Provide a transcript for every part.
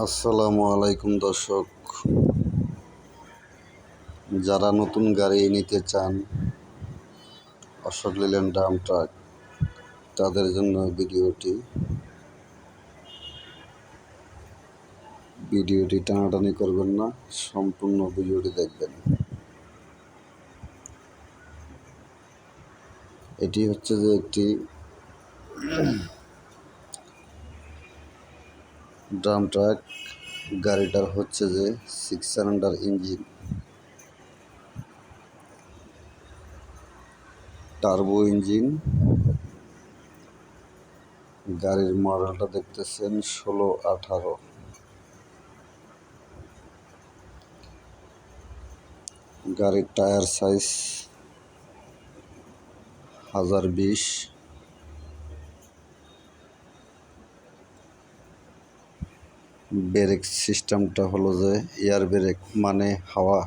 আসসালামু আলাইকুম দর্শক, যারা নতুন গাড়ি নিতে চান অশোক লেল্যান্ড ডাম্প ট্রাক, তাদের জন্য ভিডিওটি টানাটানি করবেন না, সম্পূর্ণ ভিডিওটি দেখবেন। এটি হচ্ছে যে একটি ডাম্প ট্রাক। গাড়িটার হচ্ছে যে 6 সিলিন্ডার ইঞ্জিন, টার্বো ইঞ্জিন। গাড়ির মডেলটা দেখতেছেন 16-18। গাড়ির টায়ার সাইজ 1020। ব্রেক সিস্টেমটা হলো যে এয়ার ব্রেক, মানে হাওয়া,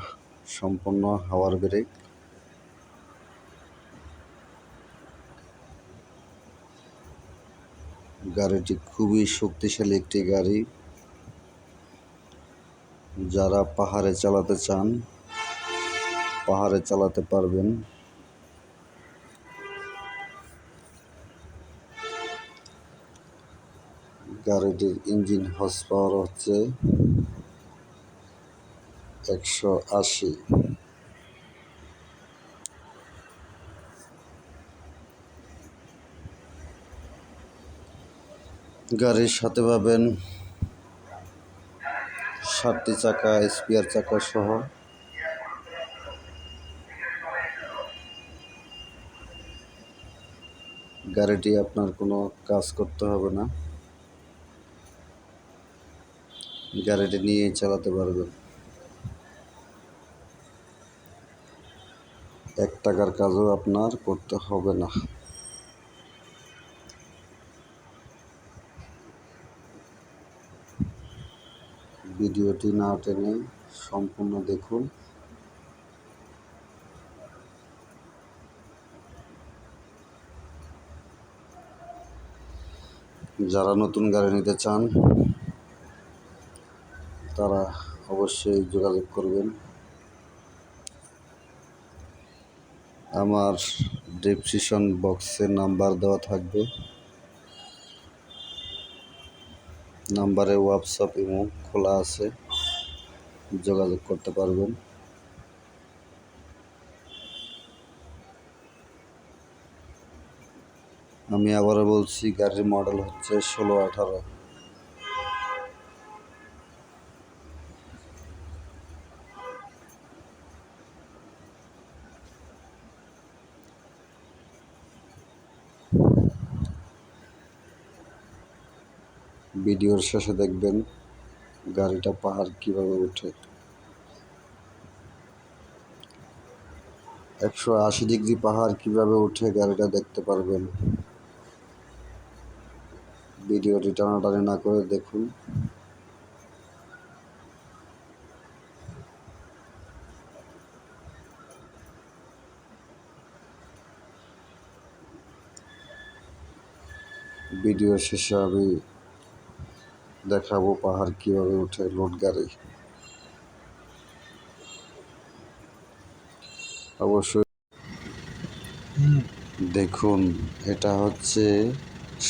সম্পূর্ণ হাওয়ার ব্রেক। গাড়িটি খুবই শক্তিশালী একটি গাড়ি। যারা পাহাড়ে চালাতে চান পাহাড়ে চালাতে পারবেন। গাড়িটির ইঞ্জিন হর্স পাওয়ার হচ্ছে 180। গাড়ির সাথে পাবেন 7টি চাকা, স্পেয়ার চাকা সহ। গাড়িটি আপনার কোনো কাজ করতে হবে না, গাড়িটি নিয়েই চালাতে পারবেন। 1 টাকার কাজও আপনার করতে হবে না। ভিডিওটি না টেনে সম্পূর্ণ দেখুন। যারা নতুন গাড়ি নিতে চান তারা অবশ্যই যোগাযোগ করবেন। আমার ডেসক্রিপশন বক্সে নাম্বার দেওয়া থাকবে, নাম্বারে হোয়াটসঅ্যাপ ইমো খোলা আছে, যোগাযোগ করতে পারবেন। আমি আবারও বলছি, গাড়ির মডেল হচ্ছে 16-18। ভিডিওর শেষে দেখবেন গাড়িটা পাহাড় কিভাবে ওঠে। 180 ডিগ্রি পাহাড় কিভাবে ওঠে গাড়িটা দেখতে পারবেন। ভিডিওটি টানাটানি না করে দেখুন। ভিডিওর শেষে আমি দেখাবো পাহাড় কিভাবে ওঠে লোড গাড়ি। অবশ্যই দেখুন, এটা হচ্ছে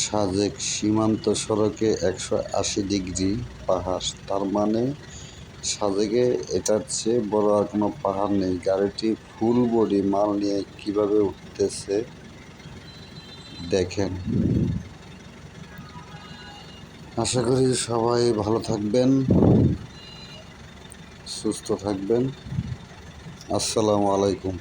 সাজেক সীমান্ত সড়কে 180 ডিগ্রি পাহাড়। তার মানে সাজেকে এটার চেয়ে বড় আর কোনো পাহাড় নেই। গাড়িটি ফুল বডি মাল নিয়ে কিভাবে উঠতেছে দেখেন। আশা করি সবাই ভালো থাকবেন, সুস্থ থাকবেন। আসসালামু আলাইকুম।